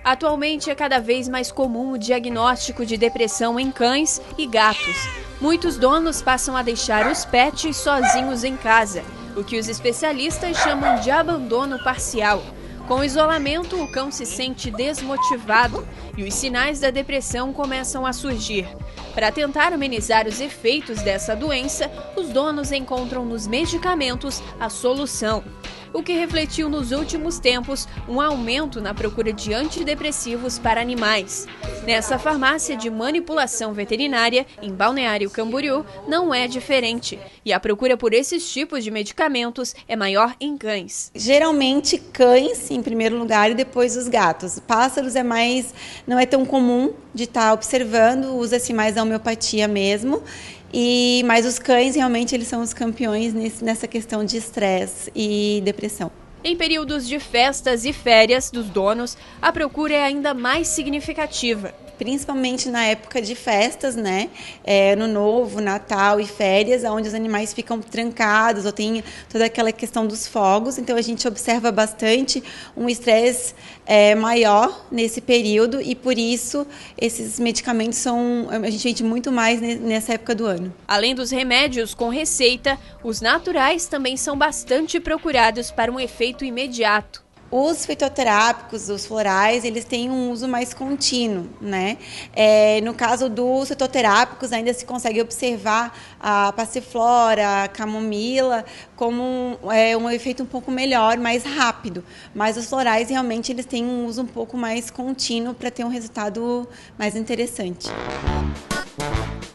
Atualmente é cada vez mais comum o diagnóstico de depressão em cães e gatos. Muitos donos passam a deixar os pets sozinhos em casa, o que os especialistas chamam de abandono parcial. Com o isolamento, o cão se sente desmotivado e os sinais da depressão começam a surgir. Para tentar amenizar os efeitos dessa doença, os donos encontram nos medicamentos a solução, o que refletiu nos últimos tempos um aumento na procura de antidepressivos para animais. Nessa farmácia de manipulação veterinária, em Balneário Camboriú, não é diferente. E a procura por esses tipos de medicamentos é maior em cães. Geralmente cães em primeiro lugar e depois os gatos. Pássaros não é tão comum de estar observando, usa-se mais a homeopatia mesmo. Mas os cães realmente eles são os campeões nessa questão de estresse e depressão. Em períodos de festas e férias dos donos, a procura é ainda mais significativa. Principalmente na época de festas, né? Ano Novo, Natal e férias, onde os animais ficam trancados ou tem toda aquela questão dos fogos. Então a gente observa bastante um estresse maior nesse período e por isso esses medicamentos a gente vende muito mais nessa época do ano. Além dos remédios com receita, os naturais também são bastante procurados para um efeito imediato. Os fitoterápicos, os florais, eles têm um uso mais contínuo, né? No caso dos fitoterápicos, ainda se consegue observar a passiflora, a camomila, como um efeito um pouco melhor, mais rápido. Mas os florais, realmente, eles têm um uso um pouco mais contínuo para ter um resultado mais interessante.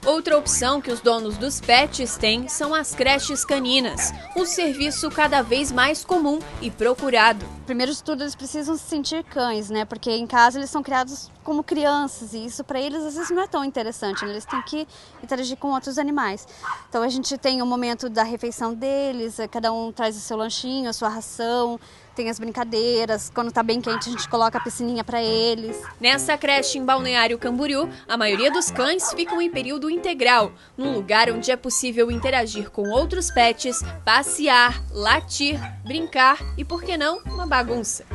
Outra opção que os donos dos pets têm são as creches caninas, um serviço cada vez mais comum e procurado. Primeiro de tudo, eles precisam se sentir cães, né? Porque em casa eles são criados como crianças e isso para eles às vezes não é tão interessante, né? Eles têm que interagir com outros animais. Então a gente tem o momento da refeição deles, cada um traz o seu lanchinho, a sua ração, tem as brincadeiras, quando tá bem quente a gente coloca a piscininha para eles. Nessa creche em Balneário Camboriú, a maioria dos cães ficam em período integral, num lugar onde é possível interagir com outros pets, passear, latir, brincar e, por que não, uma bagunça.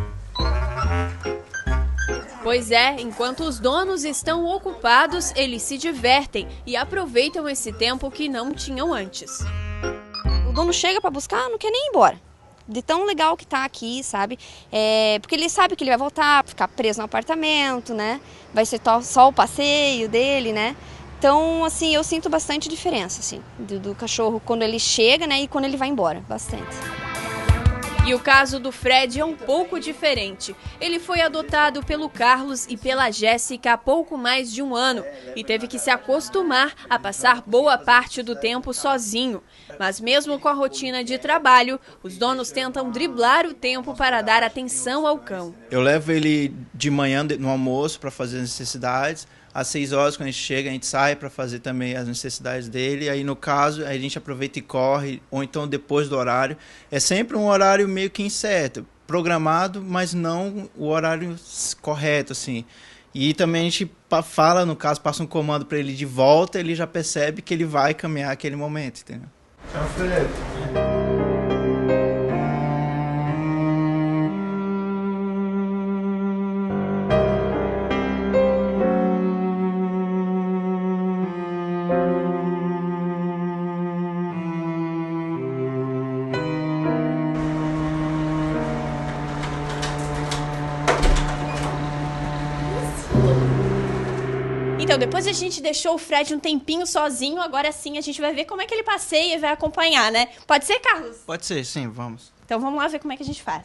Pois é, enquanto os donos estão ocupados, eles se divertem e aproveitam esse tempo que não tinham antes. O dono chega para buscar, não quer nem ir embora. De tão legal que tá aqui, sabe? Porque ele sabe que ele vai voltar, ficar preso no apartamento, né? Vai ser só o passeio dele, né? Então, assim, eu sinto bastante diferença, assim, do cachorro quando ele chega, né? E quando ele vai embora, bastante. E o caso do Fred é um pouco diferente. Ele foi adotado pelo Carlos e pela Jéssica há pouco mais de um ano e teve que se acostumar a passar boa parte do tempo sozinho. Mas mesmo com a rotina de trabalho, os donos tentam driblar o tempo para dar atenção ao cão. Eu levo ele de manhã no almoço para fazer as necessidades. Às 6 horas, quando a gente chega, a gente sai para fazer também as necessidades dele. Aí, no caso, a gente aproveita e corre, ou então depois do horário. É sempre um horário meio que incerto, programado, mas não o horário correto, assim. E também a gente fala, no caso, passa um comando para ele de volta, ele já percebe que ele vai caminhar aquele momento, entendeu? Tchau, Felipe. Então, depois a gente deixou o Fred um tempinho sozinho, agora sim a gente vai ver como é que ele passeia e vai acompanhar, né? Pode ser, Carlos? Pode ser, sim, vamos. Então vamos lá ver como é que a gente faz.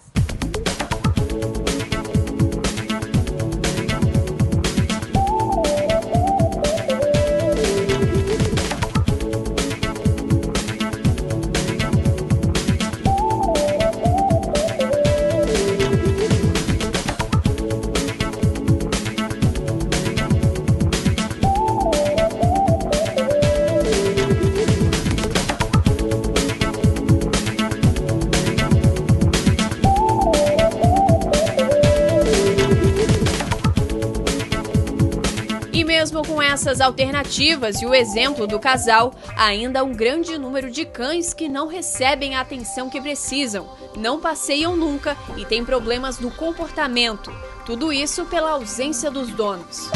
E mesmo com essas alternativas e o exemplo do casal, ainda há um grande número de cães que não recebem a atenção que precisam, não passeiam nunca e têm problemas no comportamento. Tudo isso pela ausência dos donos.